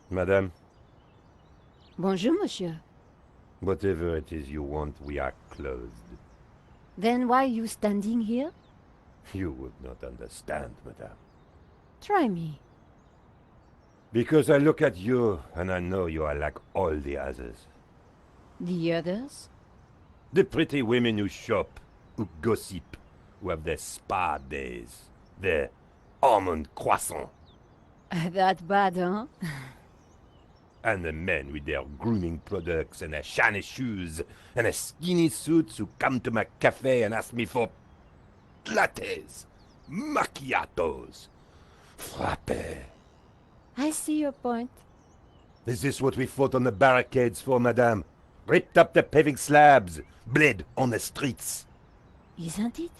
Madame, Bonjour, monsieur. whatever it is you want, we are closed. Then why you standing here? You would not understand, madame. Try me. Because I look at you and I know you are like all the others. The others? The pretty women who shop, who gossip, who have their spa days, their almond croissant, That bad, huh? and the men with their grooming products and their shiny shoes and their skinny suits who come to my cafe and ask me for lattes, macchiatos, frappe. I see your point. Is this what we fought on the barricades for, madame? Ripped up the paving slabs, bled on the streets. Isn't it?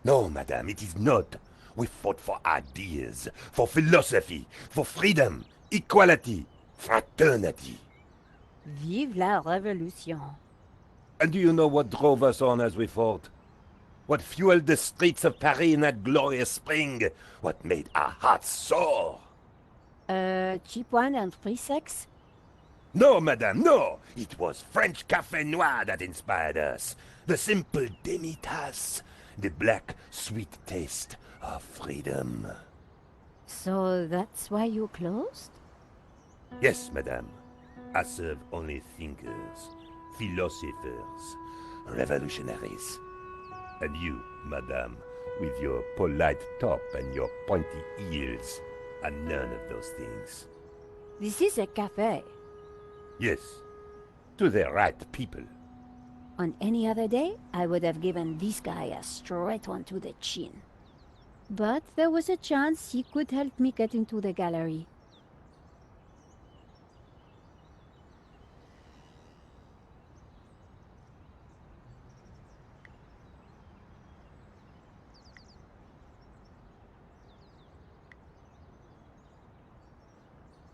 No, madame, it is not. We fought for ideas, for philosophy, for freedom, equality, fraternity. Vive la révolution. And do you know what drove us on as we fought? What fueled the streets of Paris in that glorious spring? What made our hearts soar? Cheap wine and free sex? No, madame, no! It was French Café Noir that inspired us. The simple demi-tasse. The black, sweet taste of freedom. So that's why you closed? Yes, madame. I serve only thinkers, philosophers, revolutionaries. And you, madame, with your polite top and your pointy heels, are none of those things. This is a cafe. Yes, to the right people. On any other day, I would have given this guy a straight one to the chin. But there was a chance he could help me get into the gallery.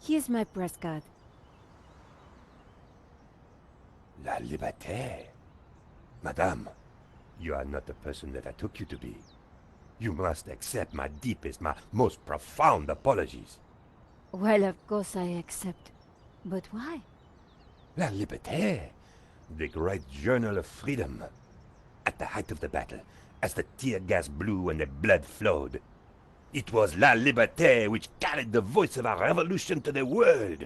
Here's my press card. La liberté. Madame, you are not the person that I took you to be. You must accept my deepest, my most profound apologies. Well, of course I accept. But why? La Liberté, the great journal of freedom. At the height of the battle, as the tear gas blew and the blood flowed, it was La Liberté which carried the voice of our revolution to the world.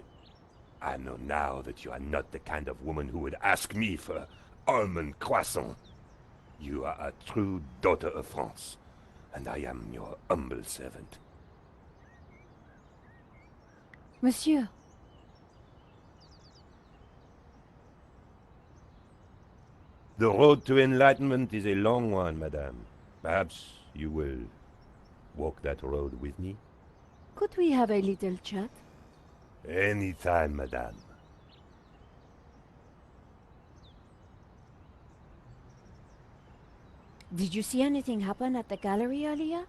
I know now that you are not the kind of woman who would ask me for almond croissant. You are a true daughter of France, and I am your humble servant. Monsieur, The road to enlightenment is a long one, madame. Perhaps you will walk that road with me? could we have a little chat? Any time, madame. Did you see anything happen at the gallery earlier?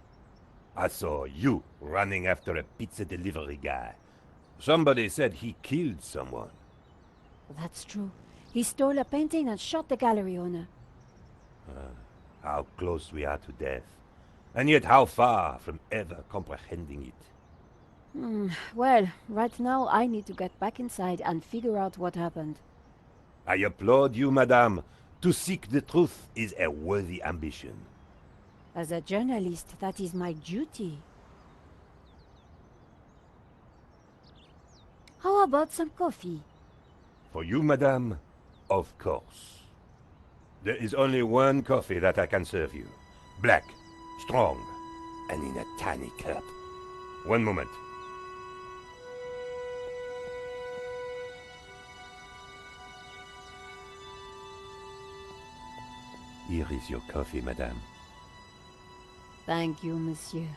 I saw you running after a pizza delivery guy. Somebody said he killed someone. That's true. He stole a painting and shot the gallery owner. How close we are to death. And yet how far from ever comprehending it. Well, right now I need to get back inside and figure out what happened. I applaud you, madame. To seek the truth is a worthy ambition. As a journalist, that is my duty. How about some coffee? For you, madame, of course. There is only one coffee that I can serve you. Black, strong, and in a tiny cup. One moment. Here is your coffee, madame. Thank you, monsieur.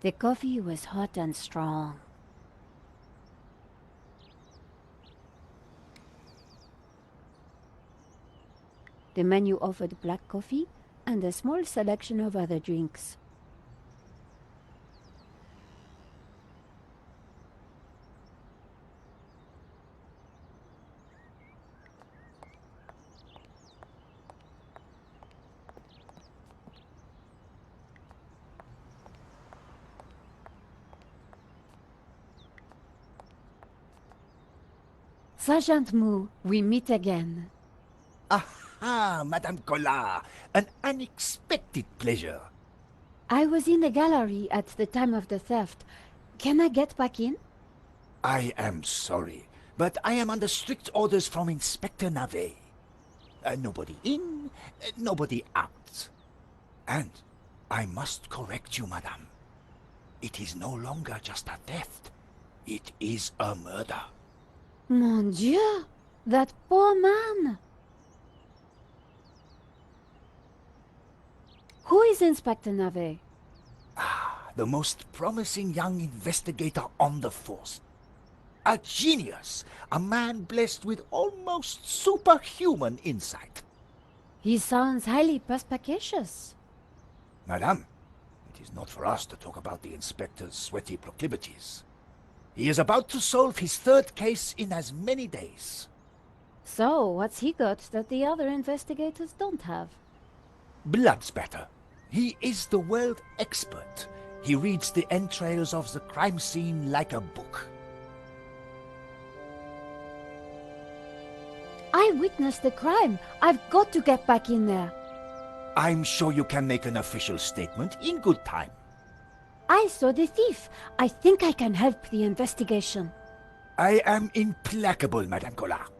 The coffee was hot and strong. The menu offered black coffee and a small selection of other drinks. Sergeant Moo, we meet again. Aha, Madame Collard. An unexpected pleasure. I was in the gallery at the time of the theft. Can I get back in? I am sorry, but I am under strict orders from Inspector Navet. Nobody in, nobody out. And I must correct you, madame. It is no longer just a theft. It is a murder. Mon Dieu! That poor man! Who is Inspector Navet? The most promising young investigator on the force. A genius, a man blessed with almost superhuman insight. He sounds highly perspicacious. Madame, it is not for us to talk about the inspector's sweaty proclivities. He is about to solve his third case in as many days. So, what's he got that the other investigators don't have? Blood spatter. He is the world expert. He reads the entrails of the crime scene like a book. I witnessed the crime. I've got to get back in there. I'm sure you can make an official statement in good time. I saw the thief. I think I can help the investigation. I am implacable, Madame Collard.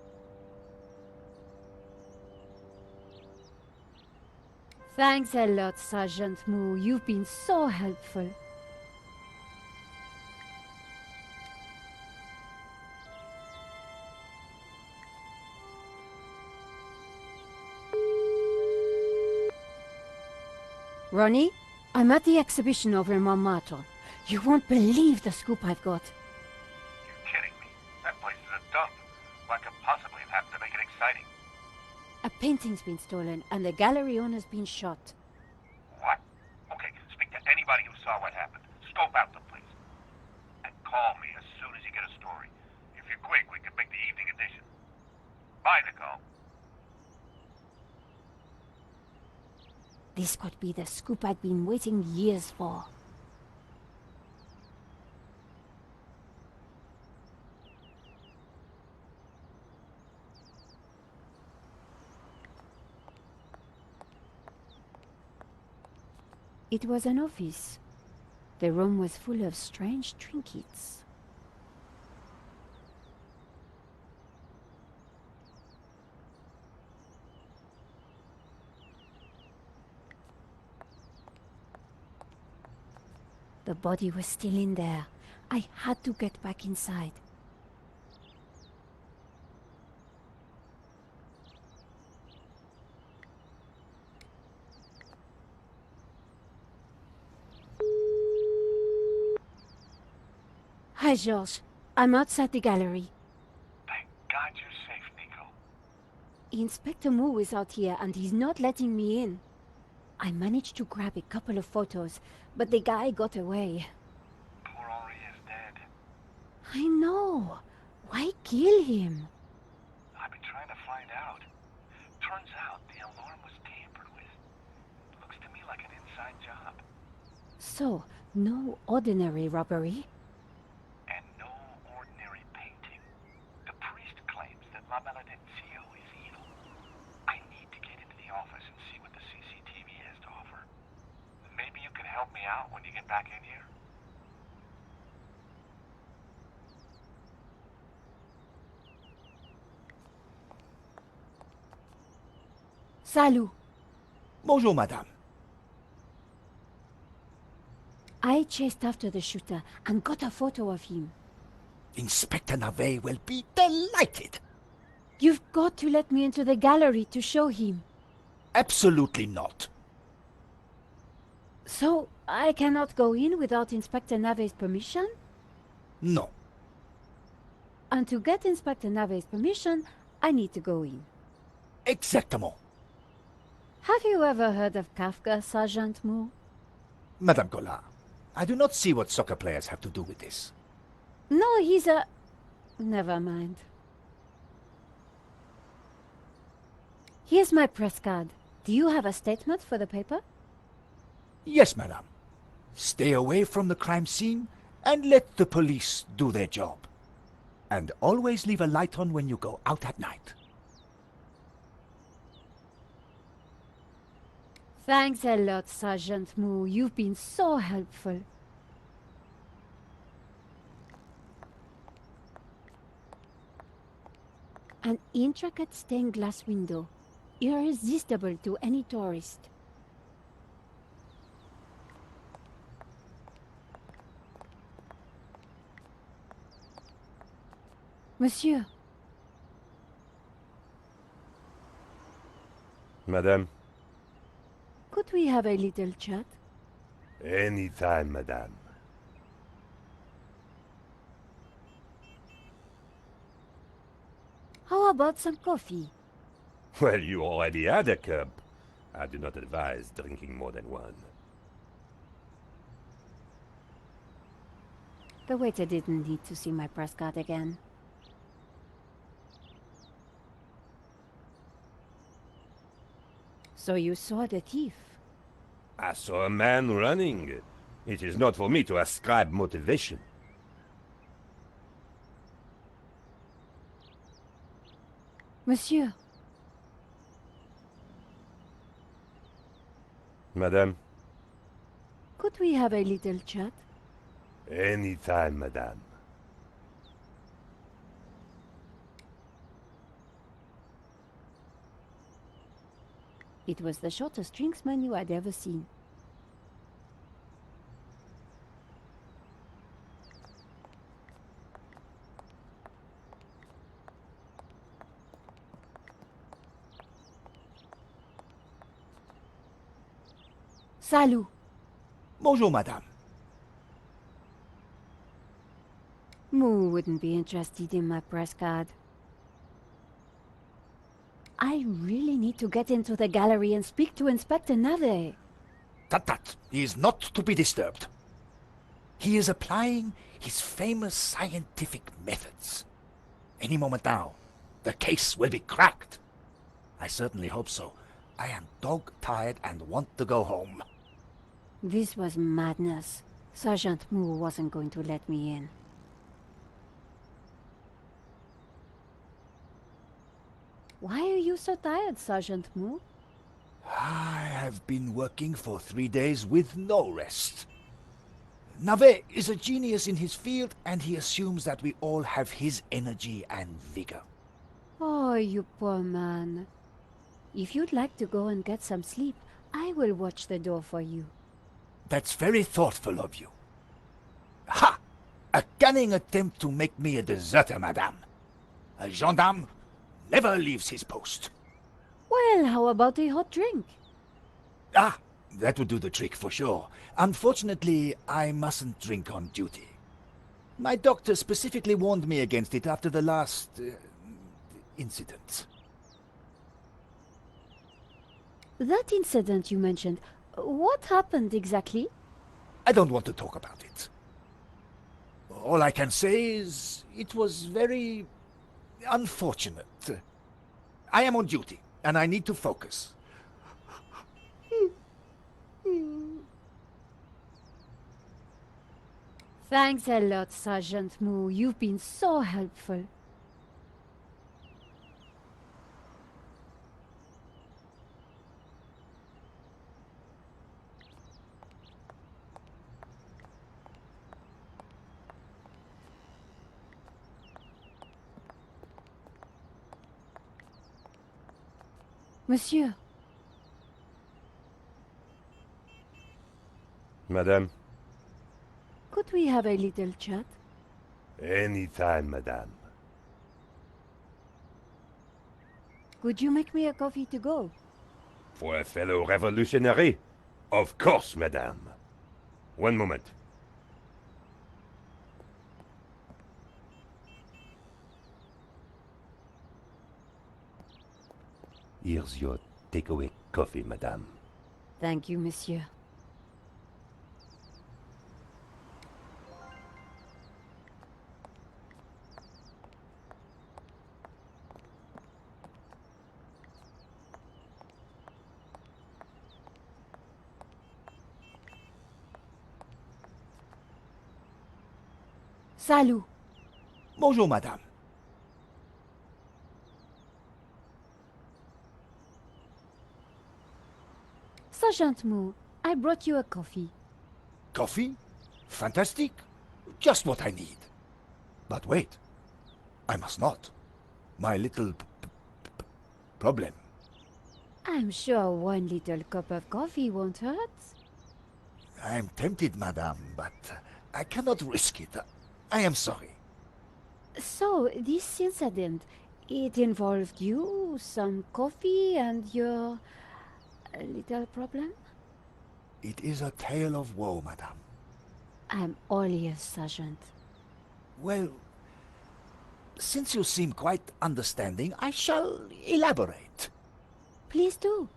Thanks a lot, Sergeant Moo. You've been so helpful. Ronnie, I'm at the exhibition over in Montmartre. You won't believe the scoop I've got. You're kidding me. That place is a dump. What could possibly have happened to make it exciting? A painting's been stolen and the gallery owner's been shot. What? Okay, speak to anybody who saw what happened. Scope out the place. And call me as soon as you get a story. If you're quick, we can make the evening edition. Bye, Nicole. This could be the scoop I'd been waiting years for. It was an office. The room was full of strange trinkets. The body was still in there. I had to get back inside. Hi, Georges. I'm outside the gallery. Thank God you're safe, Nico. Inspector Moo is out here and he's not letting me in. I managed to grab a couple of photos, but the guy got away. Poor Henri is dead. I know. Why kill him? I've been trying to find out. Turns out the alarm was tampered with. Looks to me like an inside job. So, no ordinary robbery. And no ordinary painting. The priest claims that La Maledictio is evil. I need to get into the office and see what the CCTV has to offer. Maybe you can help me out when you get back in here? Salut. Bonjour, madame. I chased after the shooter and got a photo of him. Inspector Navet will be delighted. You've got to let me into the gallery to show him. Absolutely not. So, I cannot go in without Inspector Navet's permission? No. And to get Inspector Navet's permission, I need to go in. Exactement. Have you ever heard of Kafka, Sergeant Moo? Madame Collard, I do not see what soccer players have to do with this. No, he's a... Never mind. Here's my press card. Do you have a statement for the paper? Yes, madame. Stay away from the crime scene and let the police do their job. And always leave a light on when you go out at night. Thanks a lot, Sergeant Moo. You've been so helpful. An intricate stained glass window, irresistible to any tourist. Monsieur, Madame? could we have a little chat? Any time, madame. How about some coffee? Well, you already had a cup. I do not advise drinking more than one. The waiter didn't need to see my press card again. So you saw the thief? I saw a man running. It is not for me to ascribe motivation. Monsieur, Madame? could we have a little chat? Any time, madame. It was the shortest drinks menu I'd ever seen. Salut! Bonjour, madame. Moo wouldn't be interested in my press card. I really need to get into the gallery and speak to Inspector Nave. Tut. He is not to be disturbed. He is applying his famous scientific methods. Any moment now, the case will be cracked. I certainly hope so. I am dog-tired and want to go home. This was madness. Sergeant Moo wasn't going to let me in. Why are you so tired, Sergeant Moo? I have been working for 3 days with no rest. Nave is a genius in his field, and he assumes that we all have his energy and vigor. Oh, you poor man. If you'd like to go and get some sleep, I will watch the door for you. That's very thoughtful of you. Ha! A cunning attempt to make me a deserter, madame. A gendarme never leaves his post. Well, how about a hot drink? Ah, that would do the trick for sure. Unfortunately, I mustn't drink on duty. My doctor specifically warned me against it after the last incident. That incident you mentioned, what happened exactly? I don't want to talk about it. All I can say is it was very unfortunate. I am on duty, and I need to focus. Thanks a lot, Sergeant Moo. You've been so helpful. Monsieur, Madame? could we have a little chat? Any time, madame. Could you make me a coffee to go? For a fellow revolutionary? Of course, madame. One moment. Here's your takeaway coffee, madame. Thank you, monsieur. Salut! Bonjour, madame. Sergeant Moo, I brought you a coffee. Coffee? Fantastic. Just what I need. But wait. I must not. My little problem. I'm sure one little cup of coffee won't hurt. I am tempted, madame, but I cannot risk it. I am sorry. So, this incident, it involved you, some coffee, and your little problem? It is a tale of woe, madame. I'm all ears, Sergeant. Well, since you seem quite understanding, I shall elaborate. Please do.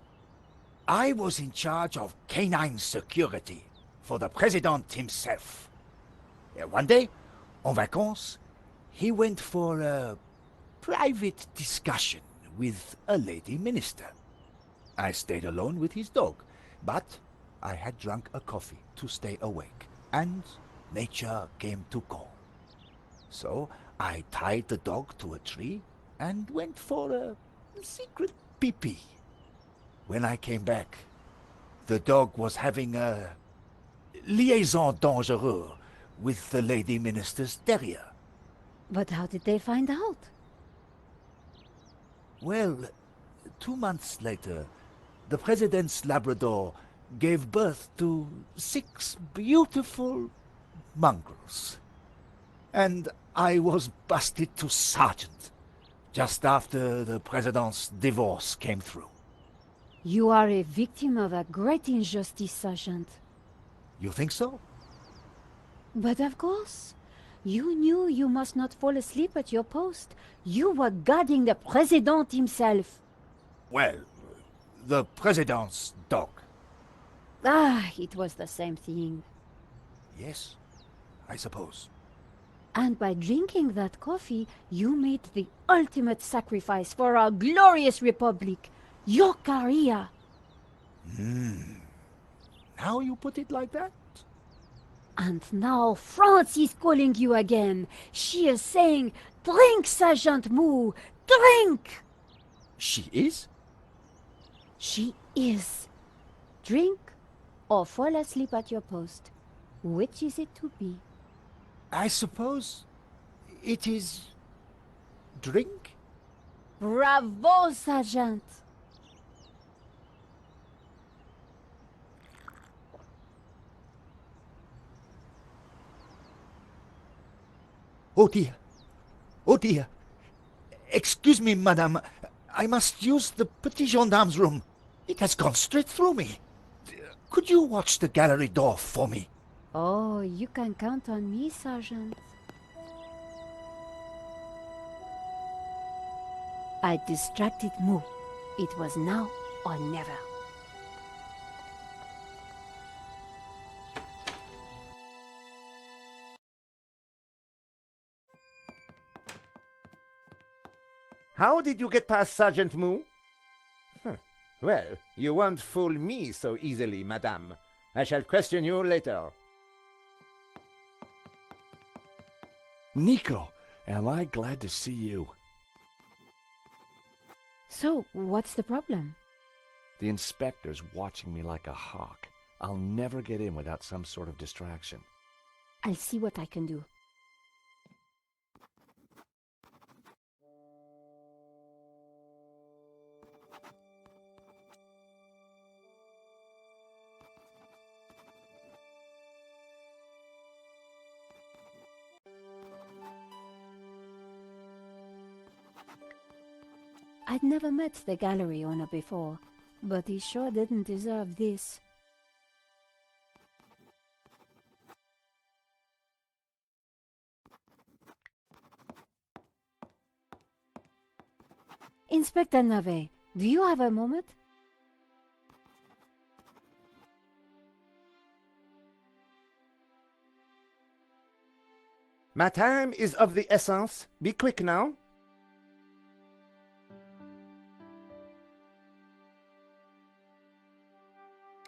I was in charge of canine security for the president himself. One day, en vacances, he went for a private discussion with a lady minister. I stayed alone with his dog, but I had drunk a coffee to stay awake, and nature came to call. So I tied the dog to a tree and went for a secret pee-pee. When I came back, the dog was having a liaison dangereuse with the lady minister's terrier. But how did they find out? Well, 2 months later, the president's Labrador gave birth to 6 beautiful mongrels. And I was busted to sergeant just after the president's divorce came through. You are a victim of a great injustice, Sergeant. You think so? But of course, you knew you must not fall asleep at your post. You were guarding the President himself. Well, the president's dog. Ah, it was the same thing. Yes, I suppose. And by drinking that coffee, you made the ultimate sacrifice for our glorious republic. Your career. Now you put it like that? And now France is calling you again. She is saying, "Drink, Sergeant Moo, drink!" She is? She is. Drink or fall asleep at your post. Which is it to be? I suppose it is drink? Bravo, Sergeant! Oh dear. Oh dear. Excuse me, madame. I must use the petit gendarme's room. It has gone straight through me. Could you watch the gallery door for me? Oh, you can count on me, Sergeant. I distracted Moo. It was now or never. How did you get past Sergeant Moo? Well, you won't fool me so easily, madame. I shall question you later. Nico, am I glad to see you. So, what's the problem? The inspector's watching me like a hawk. I'll never get in without some sort of distraction. I'll see what I can do. I'd never met the gallery owner before, but he sure didn't deserve this. Inspector Navet, do you have a moment? My time is of the essence. Be quick now.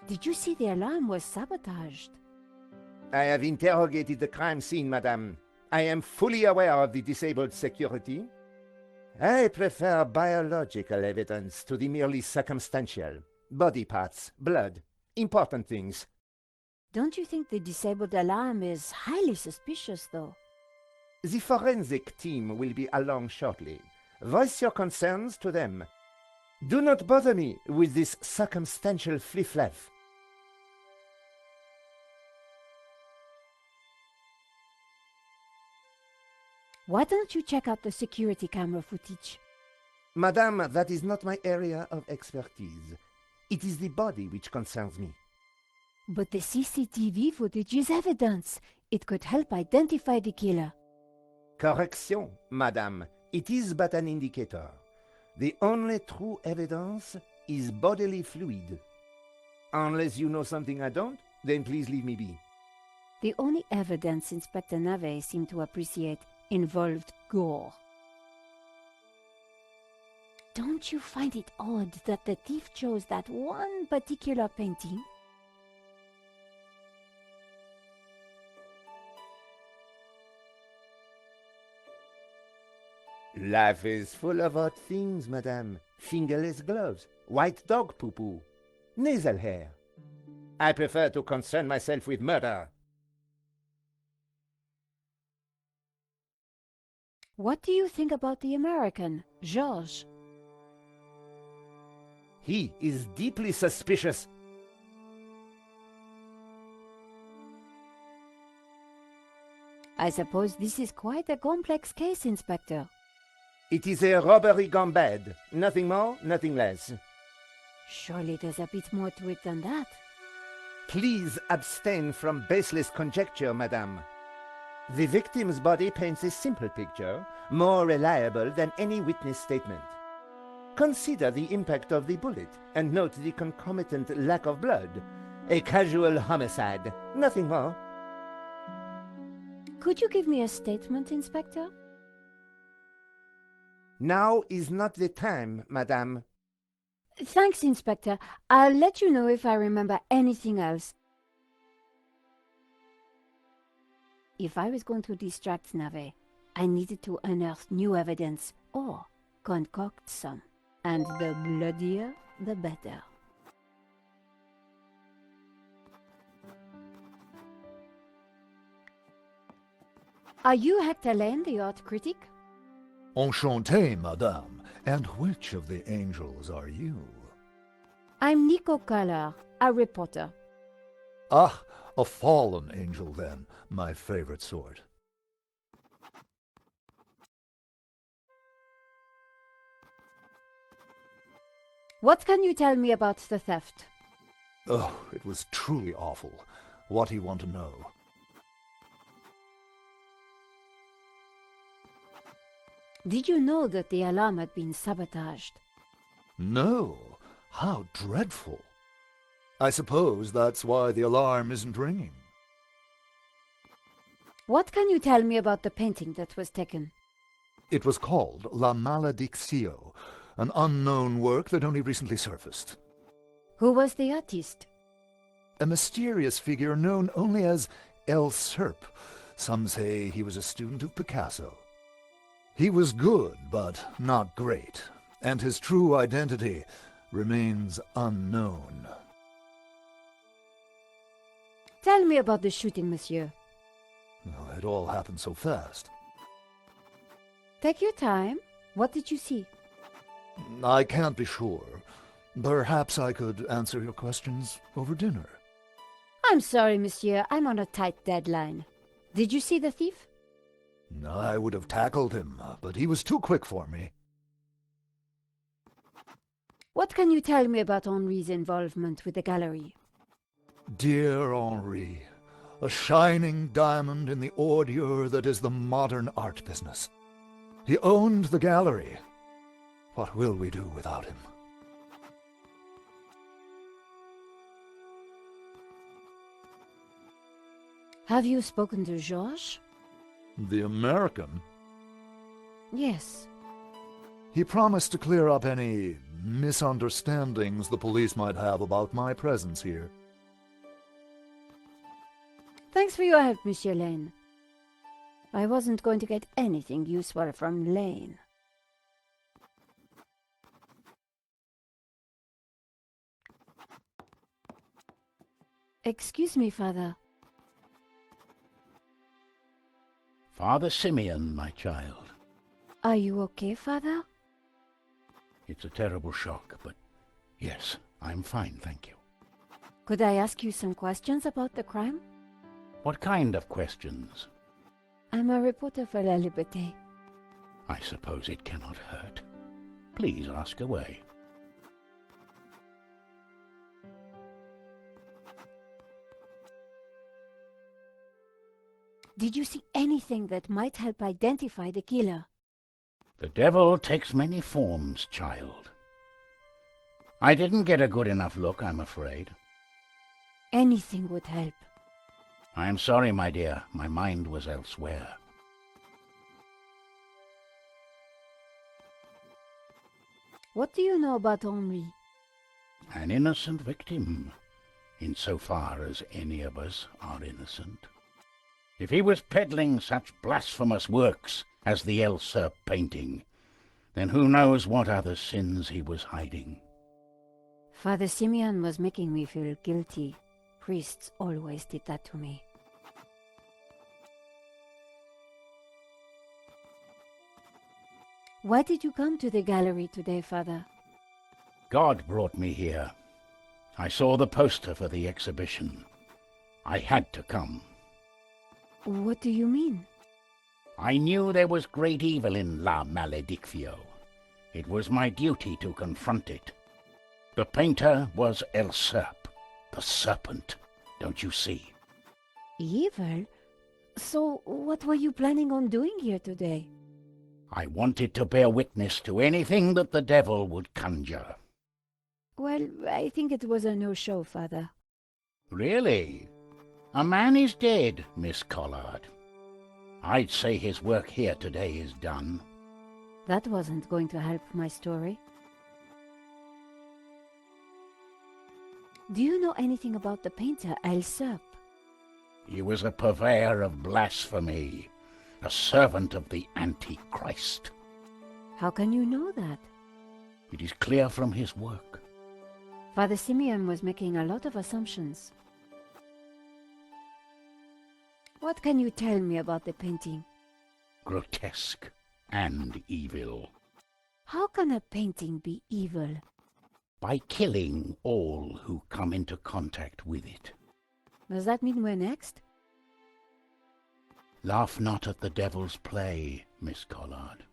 Did you see the alarm was sabotaged? I have interrogated the crime scene, madame. I am fully aware of the disabled security. I prefer biological evidence to the merely circumstantial. Body parts, blood, important things. Don't you think the disabled alarm is highly suspicious, though? The forensic team will be along shortly. Voice your concerns to them. Do not bother me with this circumstantial fliff-flaff. Why don't you check out the security camera footage? Madame, that is not my area of expertise. It is the body which concerns me. But the CCTV footage is evidence. It could help identify the killer. Correction, madame. It is but an indicator. The only true evidence is bodily fluid. Unless you know something I don't, then please leave me be. The only evidence Inspector Nave seemed to appreciate involved gore. Don't you find it odd that the thief chose that one particular painting? Life is full of odd things, madame. Fingerless gloves, white dog poo-poo, nasal hair. I prefer to concern myself with murder. What do you think about the American, Georges? He is deeply suspicious. I suppose this is quite a complex case, Inspector. It is a robbery gone bad. Nothing more, nothing less. Surely there's a bit more to it than that. Please abstain from baseless conjecture, madame. The victim's body paints a simple picture, more reliable than any witness statement. Consider the impact of the bullet and note the concomitant lack of blood. A casual homicide, nothing more. Could you give me a statement, Inspector? Now is not the time, madame. Thanks, Inspector. I'll let you know if I remember anything else. If I was going to distract Nave, I needed to unearth new evidence or concoct some. And the bloodier, the better. Are you Hector Lane, the art critic? Enchanté, madame. And which of the angels are you? I'm Nico Collar, a reporter. Ah, a fallen angel, then. My favorite sort. What can you tell me about the theft? Oh, it was truly awful. What do you want to know? Did you know that the alarm had been sabotaged? No. How dreadful. I suppose that's why the alarm isn't ringing. What can you tell me about the painting that was taken? It was called La Malediccio, an unknown work that only recently surfaced. Who was the artist? A mysterious figure known only as El Serp. Some say he was a student of Picasso. He was good, but not great, and his true identity remains unknown. Tell me about the shooting, monsieur. Oh, it all happened so fast. Take your time. What did you see? I can't be sure. Perhaps I could answer your questions over dinner. I'm sorry, monsieur. I'm on a tight deadline. Did you see the thief? I would have tackled him, but he was too quick for me. What can you tell me about Henri's involvement with the gallery? Dear Henri, a shining diamond in the ordure that is the modern art business. He owned the gallery. What will we do without him? Have you spoken to Georges? The American? Yes. He promised to clear up any misunderstandings the police might have about my presence here. Thanks for your help, Monsieur Lane. I wasn't going to get anything useful from Lane. Excuse me, Father. Father Simeon, my child. Are you okay, Father? It's a terrible shock, but yes, I'm fine, thank you. Could I ask you some questions about the crime? What kind of questions? I'm a reporter for La Liberté. I suppose it cannot hurt. Please ask away. Did you see anything that might help identify the killer? The devil takes many forms, child. I didn't get a good enough look, I'm afraid. Anything would help. I am sorry, my dear. My mind was elsewhere. What do you know about Henri? An innocent victim, insofar as any of us are innocent. If he was peddling such blasphemous works as the El Serp painting, then who knows what other sins he was hiding. Father Simeon was making me feel guilty. Priests always did that to me. Why did you come to the gallery today, Father? God brought me here. I saw the poster for the exhibition. I had to come. What do you mean? I knew there was great evil in La Maledictio. It was my duty to confront it. The painter was El Serp, the Serpent, don't you see? Evil? So what were you planning on doing here today? I wanted to bear witness to anything that the devil would conjure. Well, I think it was a no-show, Father. Really? A man is dead, Miss Collard. I'd say his work here today is done. That wasn't going to help my story. Do you know anything about the painter El Serp? He was a purveyor of blasphemy, a servant of the Antichrist. How can you know that? It is clear from his work. Father Simeon was making a lot of assumptions. What can you tell me about the painting? Grotesque and evil. How can a painting be evil? By killing all who come into contact with it. Does that mean we're next? Laugh not at the devil's play, Miss Collard.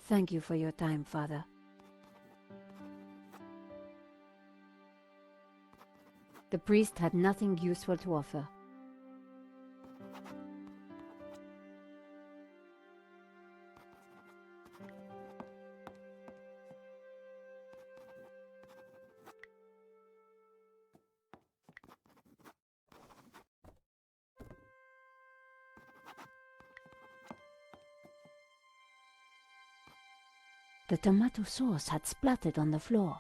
Thank you for your time, Father. The priest had nothing useful to offer. The tomato sauce had splattered on the floor.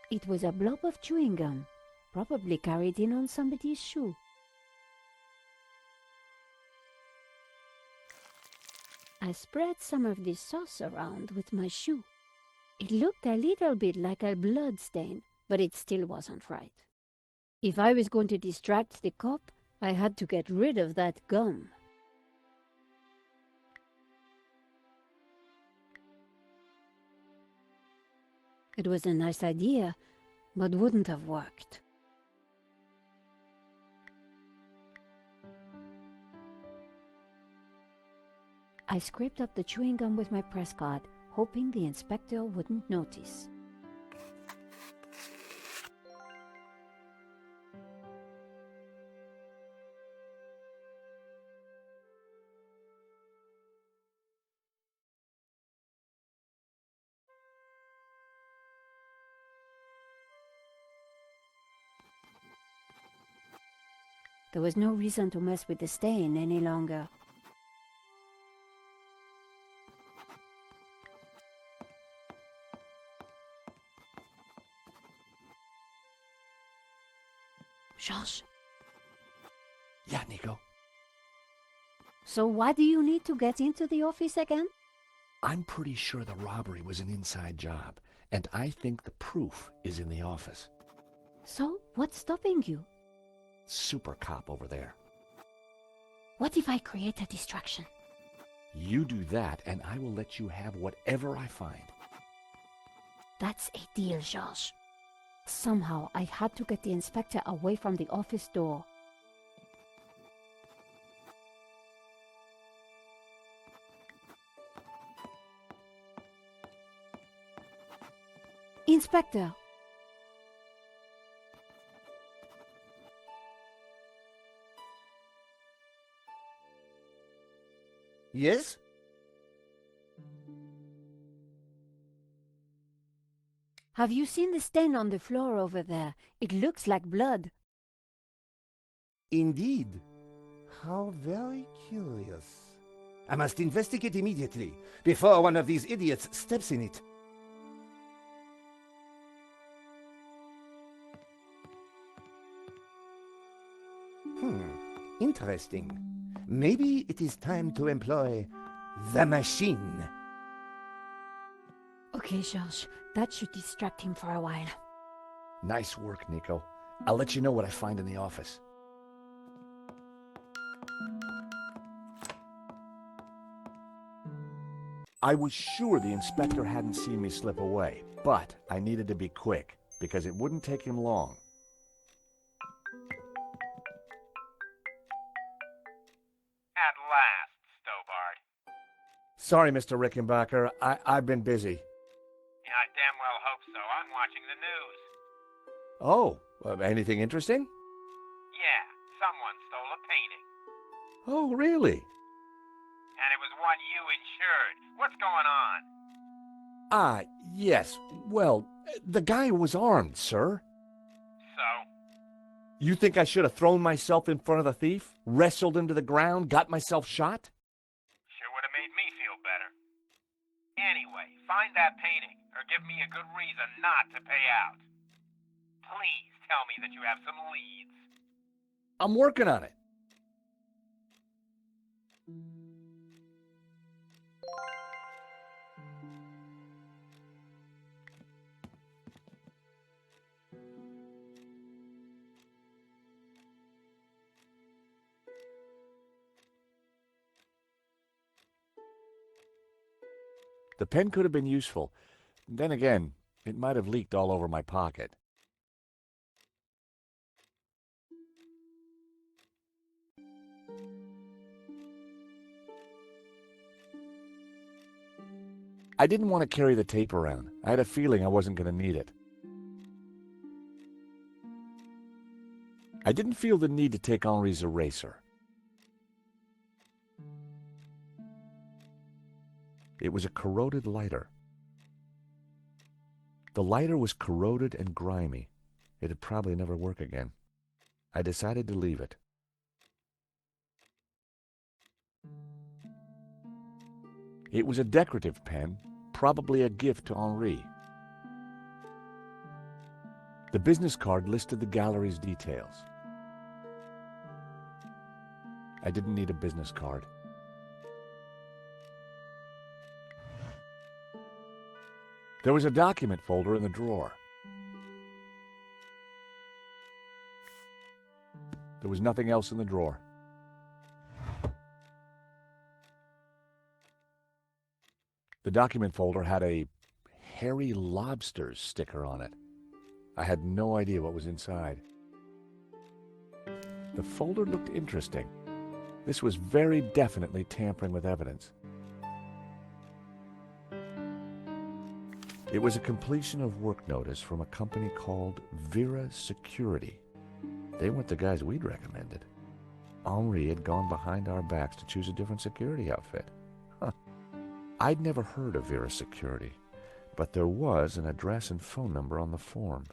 It was a blob of chewing gum, probably carried in on somebody's shoe. I spread some of this sauce around with my shoe. It looked a little bit like a blood stain, but it still wasn't right. If I was going to distract the cop, I had to get rid of that gum. It was a nice idea, but wouldn't have worked. I scraped up the chewing gum with my press card, hoping the inspector wouldn't notice. There was no reason to mess with the stain any longer. Yeah, Nico. So why do you need to get into the office again? I'm pretty sure the robbery was an inside job, and I think the proof is in the office. So what's stopping you? Super cop over there. What if I create a distraction? You do that, and I will let you have whatever I find. That's a deal, George. Somehow I had to get the inspector away from the office door. Inspector! Yes? Have you seen the stain on the floor over there? It looks like blood. Indeed. How very curious. I must investigate immediately, before one of these idiots steps in it. Interesting. Maybe it is time to employ the machine. Okay, George, that should distract him for a while. Nice work, Nico. I'll let you know what I find in the office. I was sure the inspector hadn't seen me slip away, but I needed to be quick, because it wouldn't take him long. At last, Stobart. Sorry, Mr. Rickenbacker. I've been busy. Yeah, I damn well hope so. I'm watching the news. Oh, anything interesting? Yeah, someone stole a painting. Oh, really? And it was one you insured. What's going on? Ah, yes. Well, the guy was armed, sir. So? You think I should have thrown myself in front of the thief, wrestled him to the ground, got myself shot? Sure would have made me feel better. Anyway, find that painting, or give me a good reason not to pay out. Please tell me that you have some leads. I'm working on it. The pen could have been useful. Then again, it might have leaked all over my pocket. I didn't want to carry the tape around. I had a feeling I wasn't going to need it. I didn't feel the need to take Henri's eraser. It was a corroded lighter. The lighter was corroded and grimy. It'd probably never work again. I decided to leave it. It was a decorative pen, probably a gift to Henri. The business card listed the gallery's details. I didn't need a business card. There was a document folder in the drawer. There was nothing else in the drawer. The document folder had a hairy lobsters sticker on it. I had no idea what was inside. The folder looked interesting. This was very definitely tampering with evidence. It was a completion of work notice from a company called Vera Security. They weren't the guys we'd recommended. Henri had gone behind our backs to choose a different security outfit. Huh. I'd never heard of Vera Security, but there was an address and phone number on the form.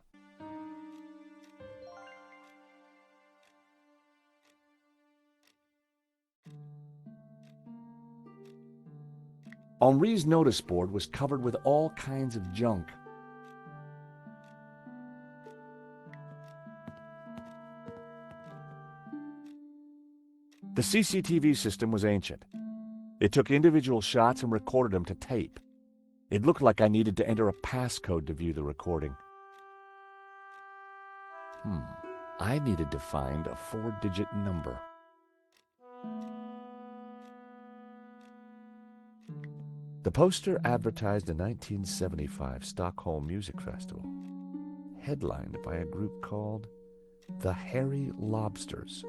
Henri's notice board was covered with all kinds of junk. The CCTV system was ancient. It took individual shots and recorded them to tape. It looked like I needed to enter a passcode to view the recording. I needed to find a 4-digit number. The poster advertised a 1975 Stockholm Music Festival, headlined by a group called the Hairy Lobsters.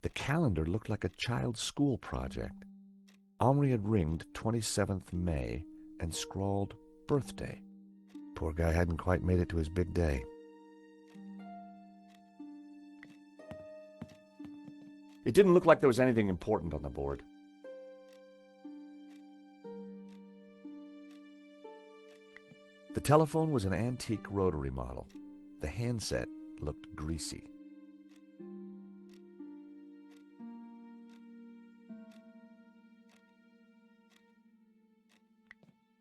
The calendar looked like a child's school project. Henri had ringed 27th May and scrawled birthday. Poor guy hadn't quite made it to his big day. It didn't look like there was anything important on the board. The telephone was an antique rotary model. The handset looked greasy.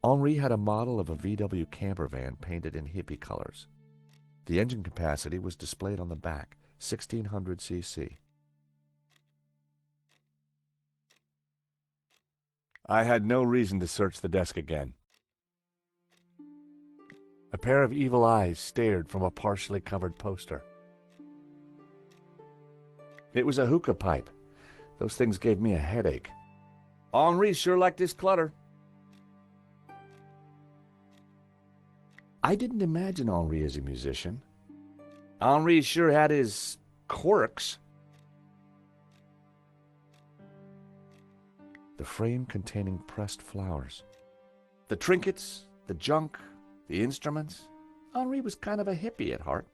Henri had a model of a VW camper van painted in hippie colors. The engine capacity was displayed on the back, 1600 cc. I had no reason to search the desk again. A pair of evil eyes stared from a partially covered poster. It was a hookah pipe. Those things gave me a headache. Henri sure liked his clutter. I didn't imagine Henri as a musician. Henri sure had his quirks. The frame containing pressed flowers. The trinkets, the junk, the instruments. Henri was kind of a hippie at heart.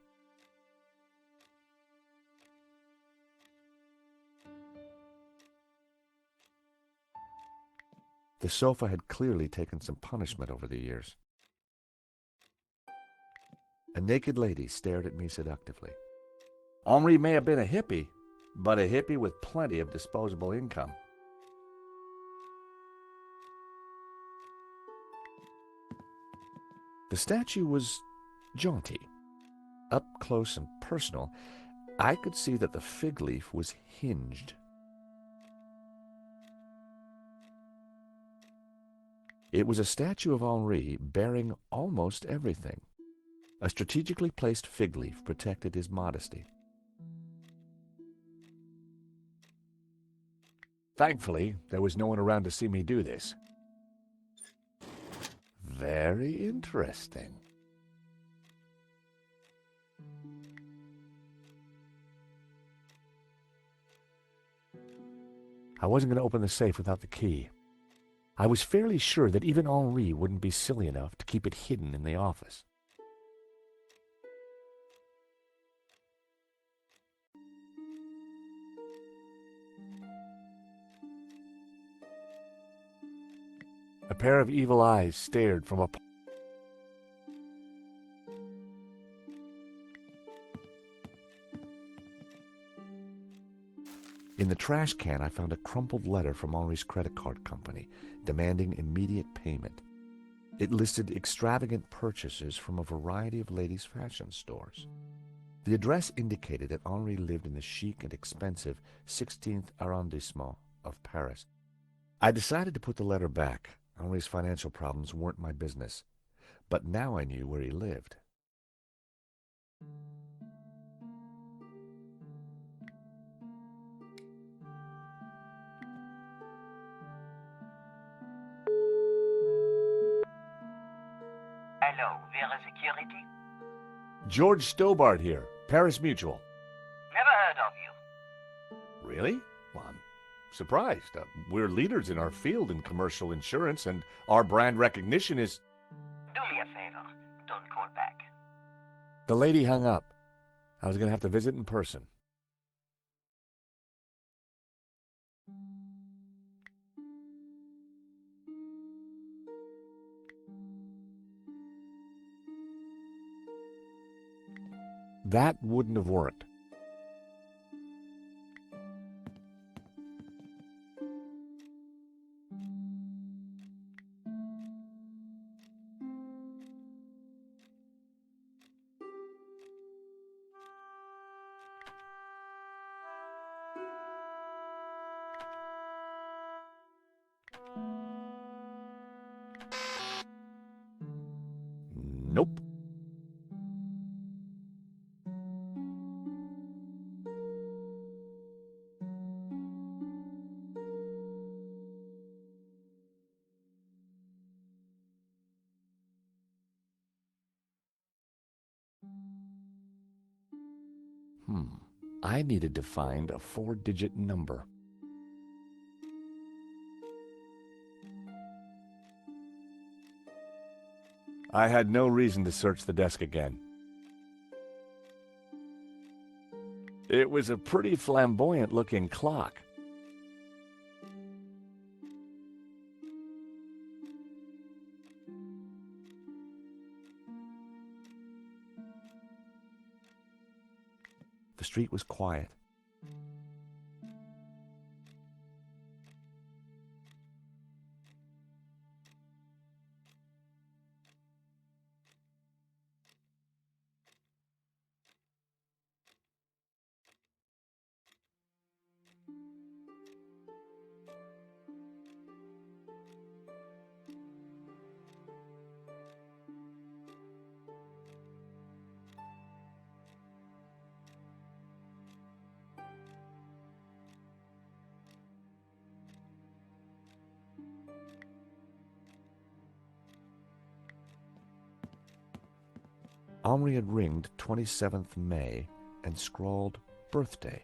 The sofa had clearly taken some punishment over the years. A naked lady stared at me seductively. Henri may have been a hippie, but a hippie with plenty of disposable income. The statue was jaunty. Up close and personal, I could see that the fig leaf was hinged. It was a statue of Henri bearing almost everything. A strategically placed fig leaf protected his modesty. Thankfully, there was no one around to see me do this. Very interesting. I wasn't going to open the safe without the key. I was fairly sure that even Henri wouldn't be silly enough to keep it hidden in the office. A pair of evil eyes stared from a... In the trash can, I found a crumpled letter from Henri's credit card company, demanding immediate payment. It listed extravagant purchases from a variety of ladies' fashion stores. The address indicated that Henri lived in the chic and expensive 16th arrondissement of Paris. I decided to put the letter back. Henri's financial problems weren't my business, but now I knew where he lived. Hello, Vera Security? George Stobart here, Paris Mutual. Never heard of you. Really? Well, I'm surprised. We're leaders in our field in commercial insurance, and our brand recognition is... Do me a favor. Don't call back. The lady hung up. I was going to have to visit in person. That wouldn't have worked. I needed to find a 4-digit number. I had no reason to search the desk again. It was a pretty flamboyant-looking clock. The street was quiet. Henri had ringed 27th May and scrawled birthday.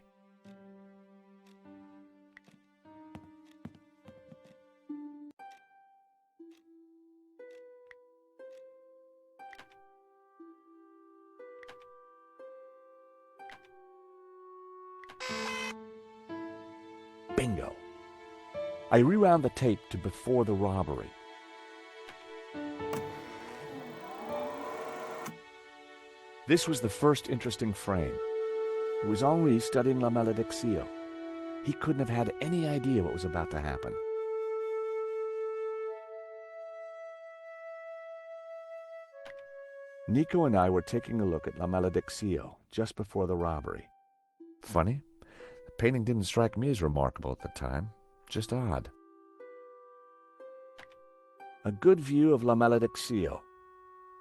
Bingo! I rewound the tape to before the robbery. This was the first interesting frame. It was Henri studying La Malédiction. He couldn't have had any idea what was about to happen. Nico and I were taking a look at La Malédiction just before the robbery. Funny, the painting didn't strike me as remarkable at the time, just odd. A good view of La Malédiction.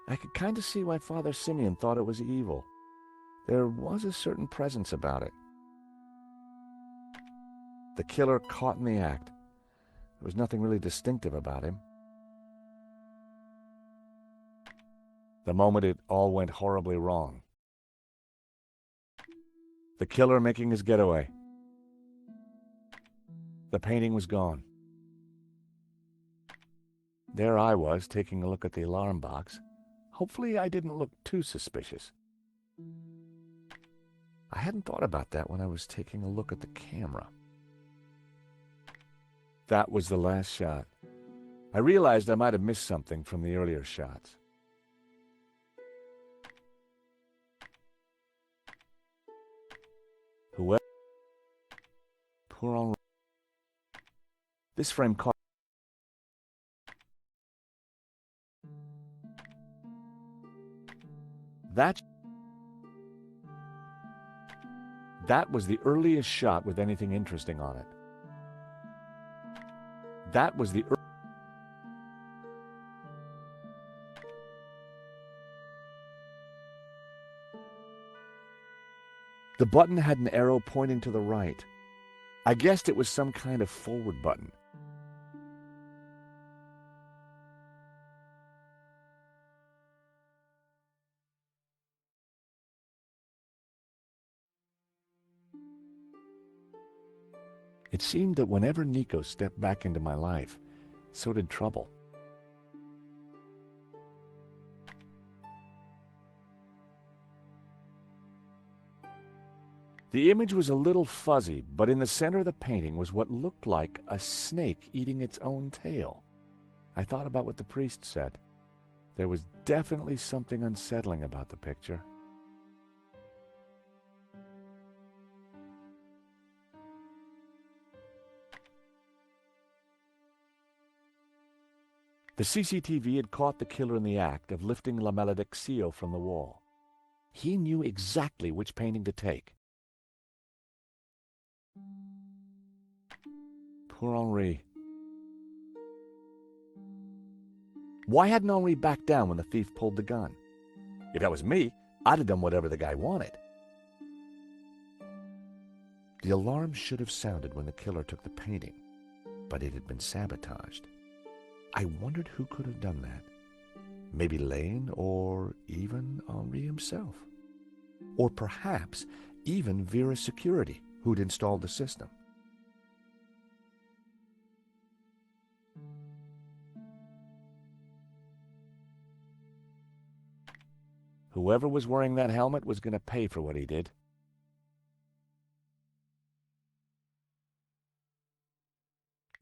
I could kind of see why Father Simeon thought it was evil. There was a certain presence about it. The killer caught in the act. There was nothing really distinctive about him. The moment it all went horribly wrong. The killer making his getaway. The painting was gone. There I was, taking a look at the alarm box. Hopefully I didn't look too suspicious. I hadn't thought about that when I was taking a look at the camera. That was the last shot. I realized I might have missed something from the earlier shots. Whoever... Poor Henri. This frame caught... That was the earliest shot with anything interesting on it. That was the The button had an arrow pointing to the right. I guessed it was some kind of forward button. It seemed that whenever Nico stepped back into my life, so did trouble. The image was a little fuzzy, but in the center of the painting was what looked like a snake eating its own tail. I thought about what the priest said. There was definitely something unsettling about the picture. The CCTV had caught the killer in the act of lifting La Malédiction from the wall. He knew exactly which painting to take. Poor Henri. Why hadn't Henri backed down when the thief pulled the gun? If that was me, I'd have done whatever the guy wanted. The alarm should have sounded when the killer took the painting, but it had been sabotaged. I wondered who could have done that. Maybe Lane, or even Henri himself. Or perhaps even Vera Security, who'd installed the system. Whoever was wearing that helmet was going to pay for what he did.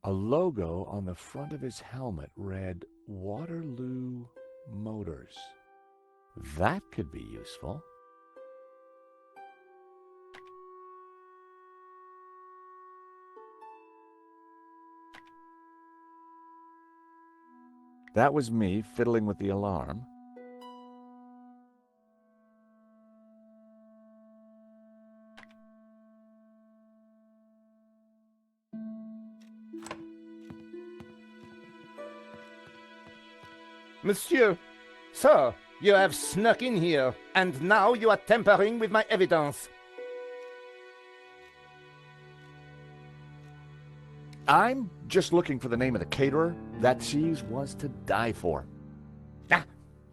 A logo on the front of his helmet read Waterloo Motors. That could be useful. That was me fiddling with the alarm. Monsieur, sir, you have snuck in here, and now you are tampering with my evidence. I'm just looking for the name of the caterer. That cheese was to die for. Ah,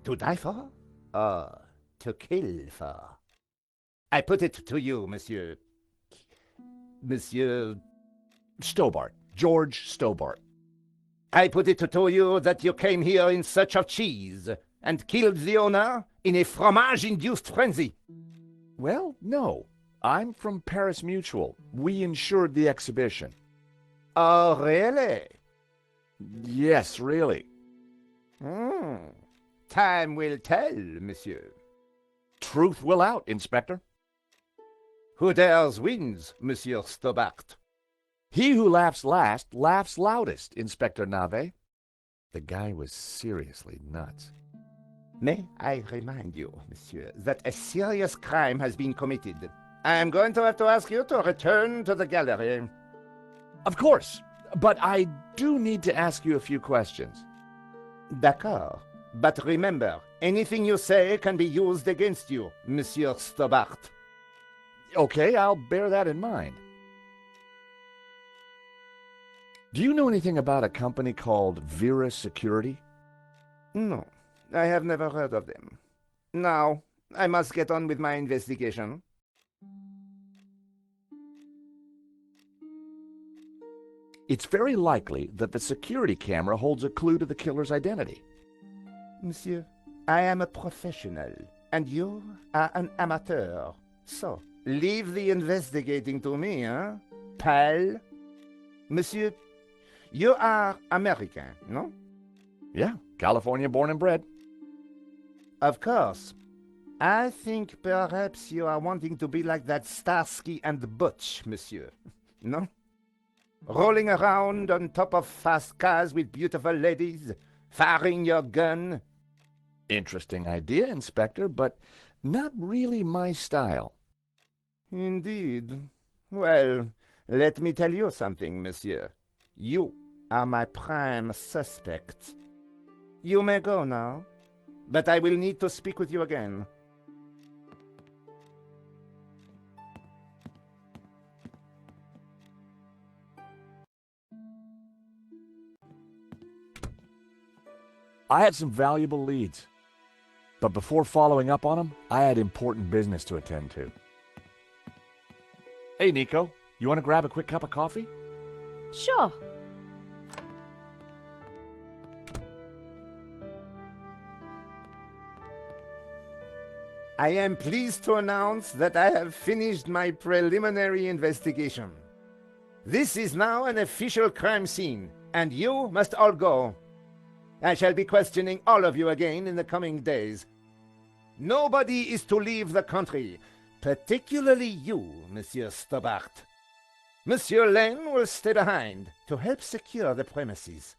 to die for? To kill for. I put it to you, Monsieur. Monsieur Stobart. George Stobart. I put it to you that you came here in search of cheese and killed the owner in a fromage-induced frenzy. Well, no. I'm from Paris Mutual. We insured the exhibition. Oh, really? Yes, really. Time will tell, monsieur. Truth will out, Inspector. Who dares wins, Monsieur Stobart. He who laughs last laughs loudest, Inspector Nave. The guy was seriously nuts. May I remind you, monsieur, that a serious crime has been committed. I am going to have to ask you to return to the gallery. Of course, but I do need to ask you a few questions. D'accord. But remember, anything you say can be used against you, Monsieur Stobart. Okay, I'll bear that in mind. Do you know anything about a company called Vera Security? No, I have never heard of them. Now, I must get on with my investigation. It's very likely that the security camera holds a clue to the killer's identity. Monsieur, I am a professional, and you are an amateur. So, leave the investigating to me, hein, pal? Monsieur, you are American, no? Yeah, California born and bred. Of course. I think perhaps you are wanting to be like that Starsky and Butch, monsieur. No? Rolling around on top of fast cars with beautiful ladies, firing your gun. Interesting idea, Inspector, but not really my style. Indeed. Well, let me tell you something, monsieur. You are my prime suspect. You may go now, but I will need to speak with you again. I had some valuable leads, but before following up on them, I had important business to attend to. Hey, Nico, you want to grab a quick cup of coffee? Sure. I am pleased to announce that I have finished my preliminary investigation. This is now an official crime scene, and you must all go. I shall be questioning all of you again in the coming days. Nobody is to leave the country, particularly you, Monsieur Stobart. Monsieur Lane will stay behind to help secure the premises.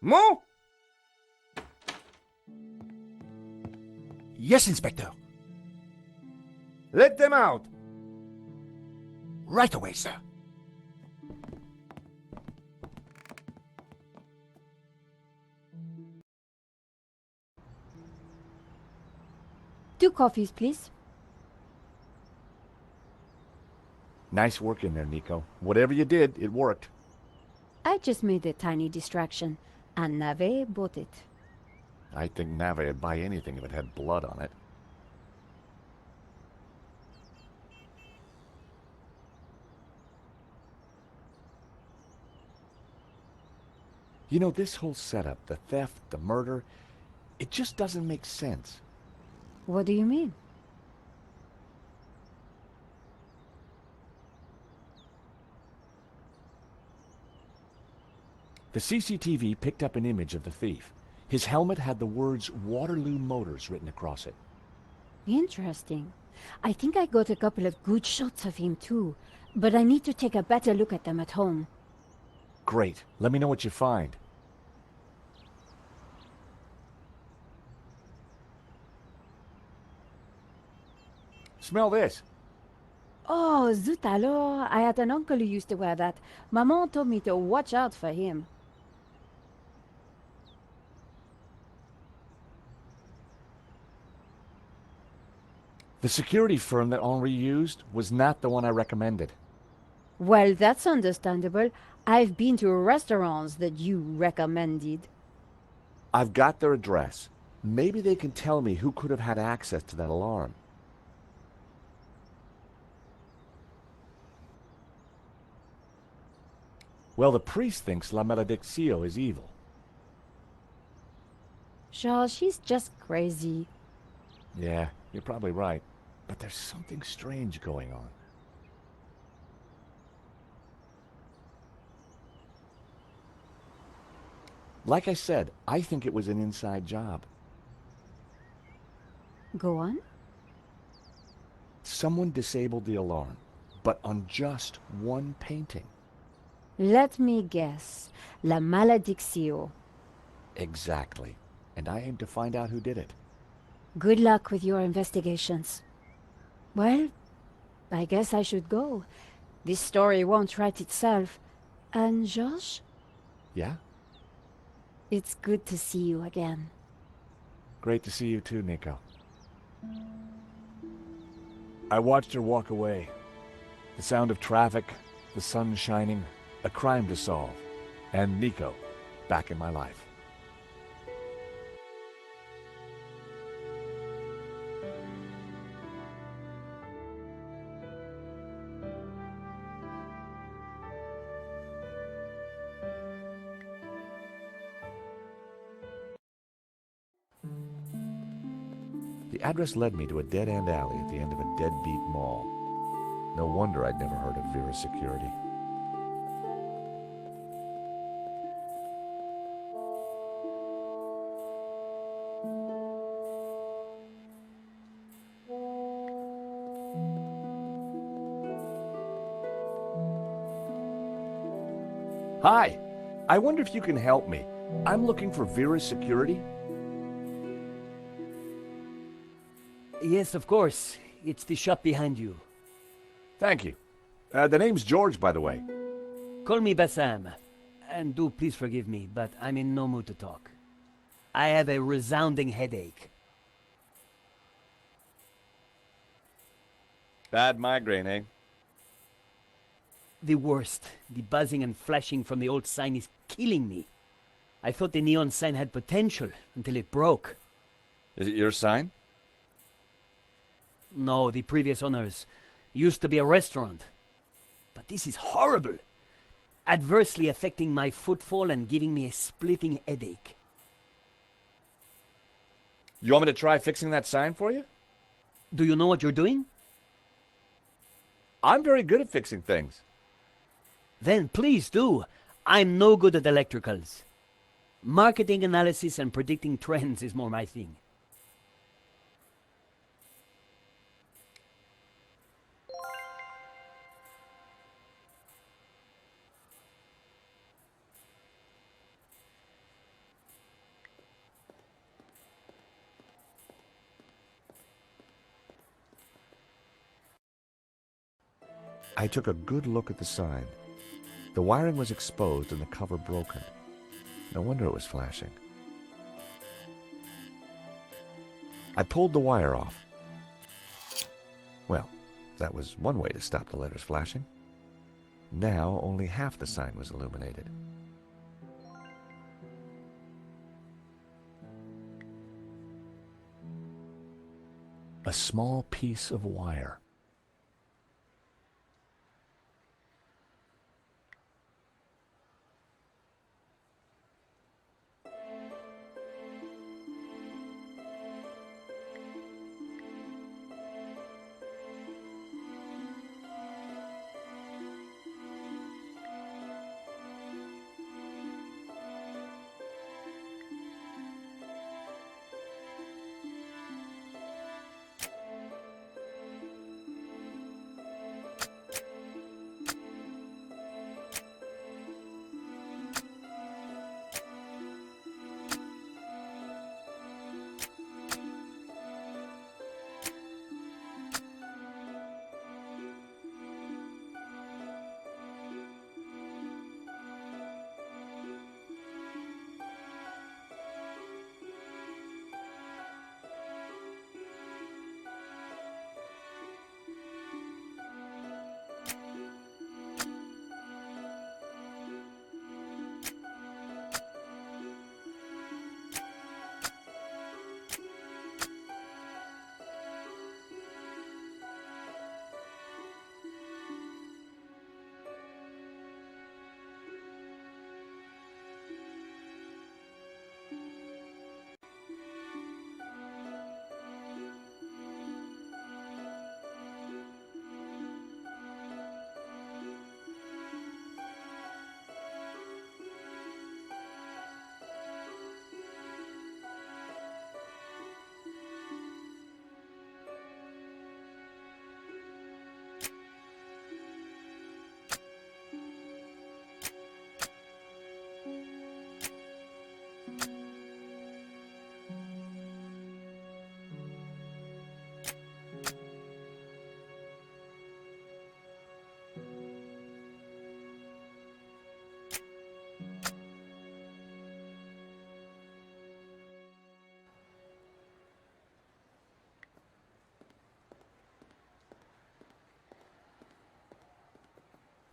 Mo? Yes, Inspector. Let them out. Right away, sir. Two coffees, please. Nice work in there, Nico. Whatever you did, it worked. I just made a tiny distraction, and Nave bought it. I think Nave would buy anything if it had blood on it. You know, this whole setup, the theft, the murder, it just doesn't make sense. What do you mean? The CCTV picked up an image of the thief. His helmet had the words Waterloo Motors written across it. Interesting. I think I got a couple of good shots of him too, but I need to take a better look at them at home. Great. Let me know what you find. Smell this. Oh, zut alors! I had an uncle who used to wear that. Maman told me to watch out for him. The security firm that Henri used was not the one I recommended. Well, that's understandable. I've been to restaurants that you recommended. I've got their address. Maybe they can tell me who could have had access to that alarm. Well, the priest thinks La Malediccio is evil. Charles, she's just crazy. Yeah, you're probably right. But there's something strange going on. Like I said, I think it was an inside job. Go on. Someone disabled the alarm, but on just one painting. Let me guess. La Malediccio. Exactly. And I aim to find out who did it. Good luck with your investigations. Well, I guess I should go. This story won't write itself. And Josh? Yeah? It's good to see you again. Great to see you too, Nico. I watched her walk away. The sound of traffic, the sun shining, a crime to solve, and Nico back in my life. The address led me to a dead-end alley at the end of a deadbeat mall. No wonder I'd never heard of Vera Security. Hi! I wonder if you can help me. I'm looking for Vera Security. Yes, of course. It's the shop behind you. Thank you. The name's George, by the way. Call me Bassam. And do please forgive me, but I'm in no mood to talk. I have a resounding headache. Bad migraine, eh? The worst. The buzzing and flashing from the old sign is killing me. I thought the neon sign had potential until it broke. Is it your sign? No, the previous owners used to be a restaurant. But this is horrible. Adversely affecting my footfall and giving me a splitting headache. You want me to try fixing that sign for you? Do you know what you're doing? I'm very good at fixing things. Then please do. I'm no good at electricals. Marketing analysis and predicting trends is more my thing. I took a good look at the sign. The wiring was exposed and the cover broken. No wonder it was flashing. I pulled the wire off. Well, that was one way to stop the letters flashing. Now only half the sign was illuminated. A small piece of wire.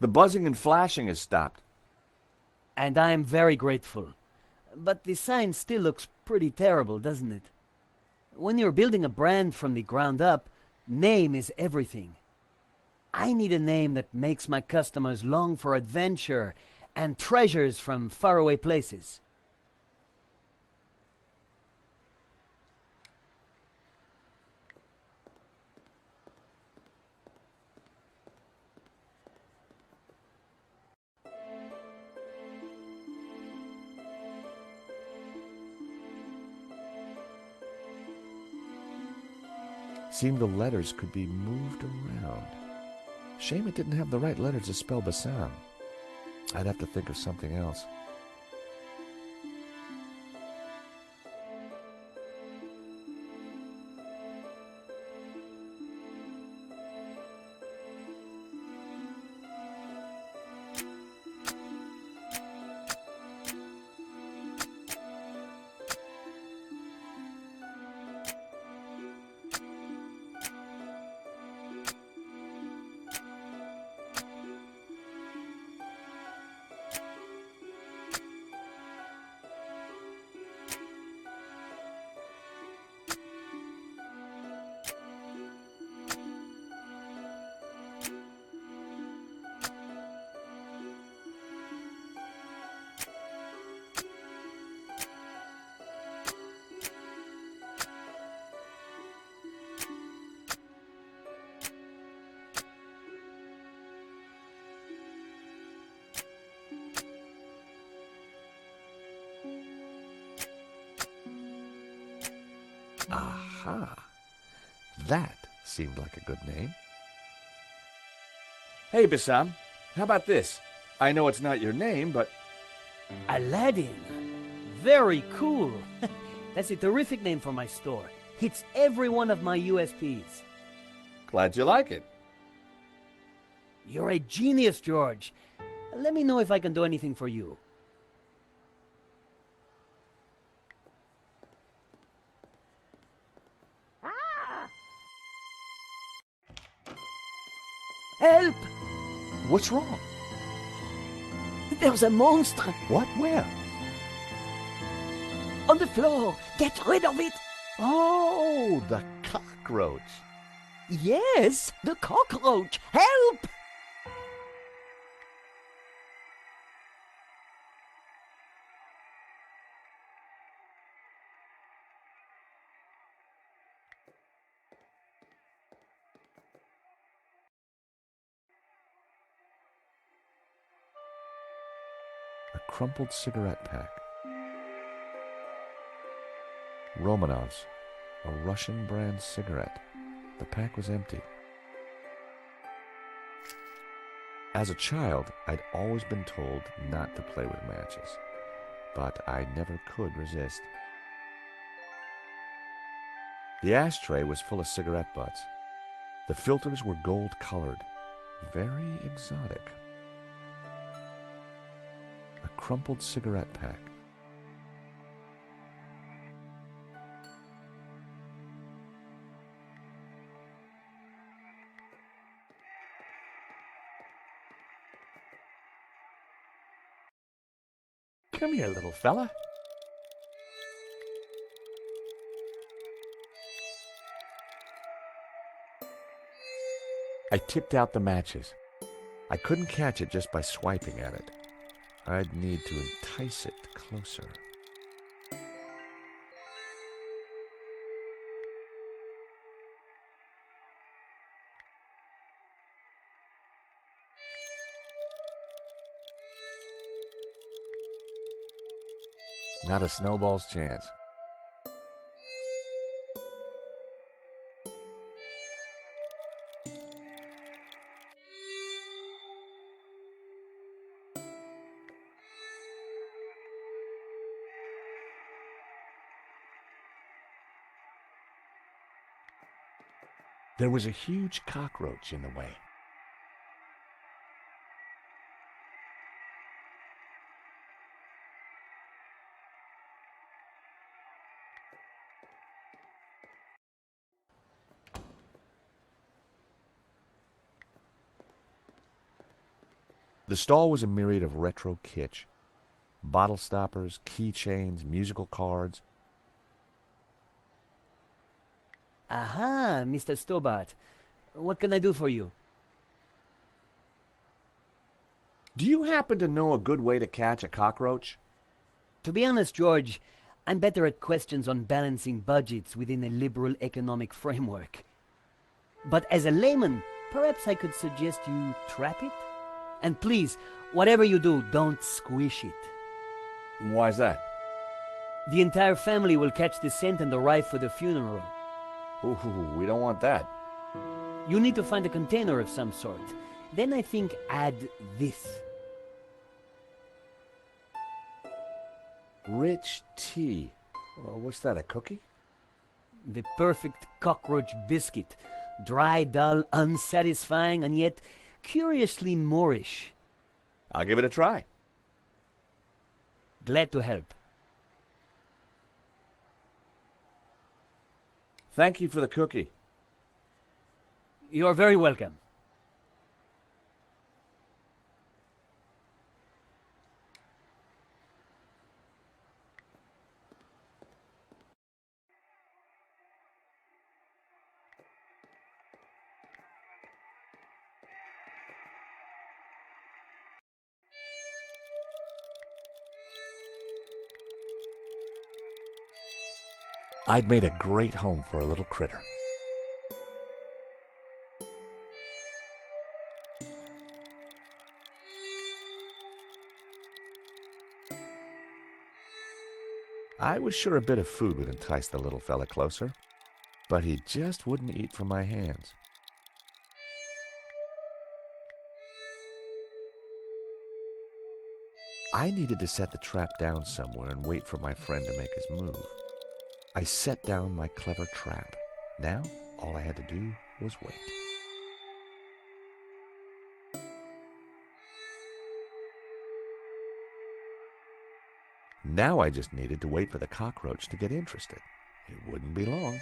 The buzzing and flashing has stopped. And I am very grateful. But the sign still looks pretty terrible, doesn't it? When you're building a brand from the ground up, name is everything. I need a name that makes my customers long for adventure and treasures from faraway places. Seemed the letters could be moved around. Shame it didn't have the right letters to spell Bassam. I'd have to think of something else. Aha! That seemed like a good name. Hey, Bassam, how about this? I know it's not your name, but... Aladdin. Very cool. That's a terrific name for my store. Hits every one of my USPs. Glad you like it. You're a genius, George. Let me know if I can do anything for you. Help! What's wrong? There's a monster What? Where? on the floor. Get rid of it. Oh, the cockroach. Yes, the cockroach. Help! A crumpled cigarette pack. Romanov's, a Russian brand cigarette. The pack was empty. As a child, I'd always been told not to play with matches, but I never could resist. The ashtray was full of cigarette butts. The filters were gold-colored, very exotic. A crumpled cigarette pack. Come here, little fella. I tipped out the matches. I couldn't catch it just by swiping at it. I'd need to entice it closer. Not a snowball's chance. There was a huge cockroach in the way. The stall was a myriad of retro kitsch. Bottle stoppers, keychains, musical cards. Aha, Mr. Stobart. What can I do for you? Do you happen to know a good way to catch a cockroach? To be honest, George, I'm better at questions on balancing budgets within a liberal economic framework. But as a layman, perhaps I could suggest you trap it? And please, whatever you do, don't squish it. Why's that? The entire family will catch the scent and arrive for the funeral. Ooh, we don't want that. You need to find a container of some sort. Then I think add this. Rich tea. Well, what's that, a cookie? The perfect cockroach biscuit. Dry, dull, unsatisfying, and yet curiously Moorish. I'll give it a try. Glad to help. Thank you for the cookie. You're very welcome. I'd made a great home for a little critter. I was sure a bit of food would entice the little fella closer, but he just wouldn't eat from my hands. I needed to set the trap down somewhere and wait for my friend to make his move. I set down my clever trap. Now, all I had to do was wait. Now I just needed to wait for the cockroach to get interested. It wouldn't be long.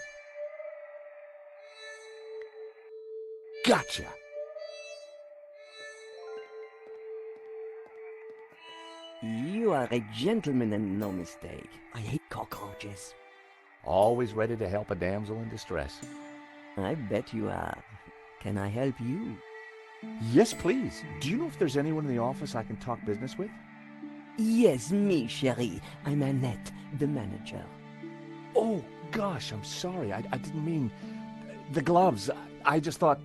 Gotcha! You are a gentleman and no mistake. I hate cockroaches. Always ready to help a damsel in distress. I bet you are. Can I help you? Yes, please. Do you know if there's anyone in the office I can talk business with? Yes, me, chérie. I'm Annette, the manager. Oh, gosh, I'm sorry. I didn't mean... The gloves. I just thought...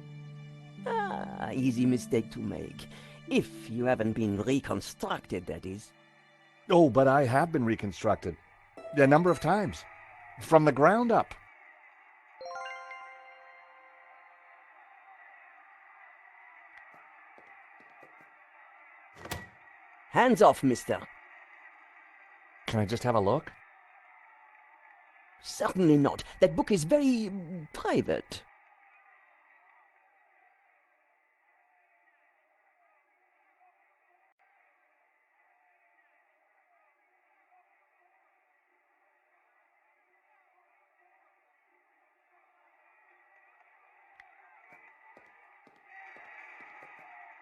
Ah, easy mistake to make. If you haven't been reconstructed, that is. Oh, but I have been reconstructed. A number of times. From the ground up. Hands off, mister. Can I just have a look? Certainly not. That book is very private.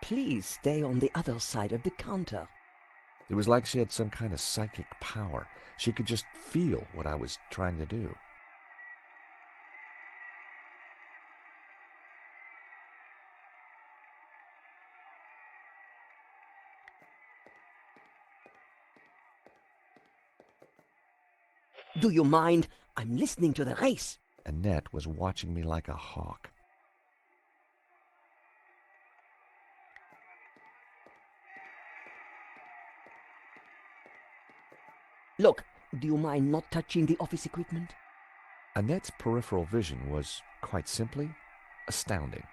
Please stay on the other side of the counter. It was like she had some kind of psychic power. She could just feel what I was trying to do. Do you mind? I'm listening to the race. Annette was watching me like a hawk. Look, do you mind not touching the office equipment? Annette's peripheral vision was, quite simply, astounding.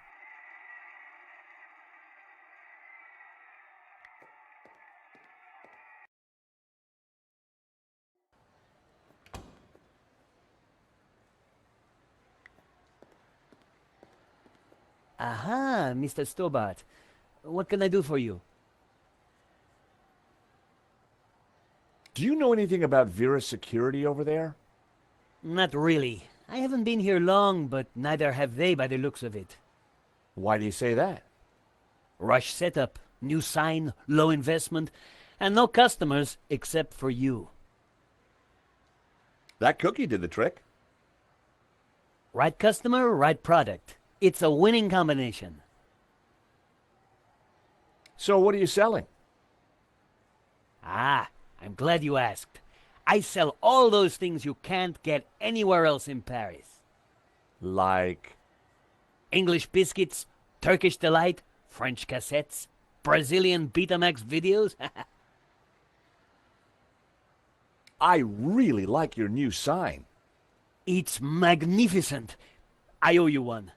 Aha, Mr. Stobart. What can I do for you? Do you know anything about Vera's security over there? Not really. I haven't been here long, but neither have they by the looks of it. Why do you say that? Rush setup. New sign, low investment, and no customers except for you. That cookie did the trick. Right customer, right product. It's a winning combination. So what are you selling? Ah, I'm glad you asked. I sell all those things you can't get anywhere else in Paris. Like... English biscuits, Turkish delight, French cassettes, Brazilian Betamax videos. I really like your new sign. It's magnificent. I owe you one.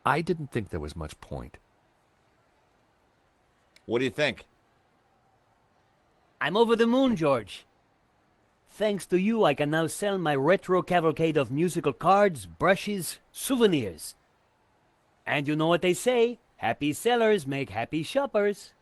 I didn't think there was much point. What do you think? I'm over the moon, George. Thanks to you, I can now sell my retro cavalcade of musical cards, brushes, souvenirs. And you know what they say, happy sellers make happy shoppers.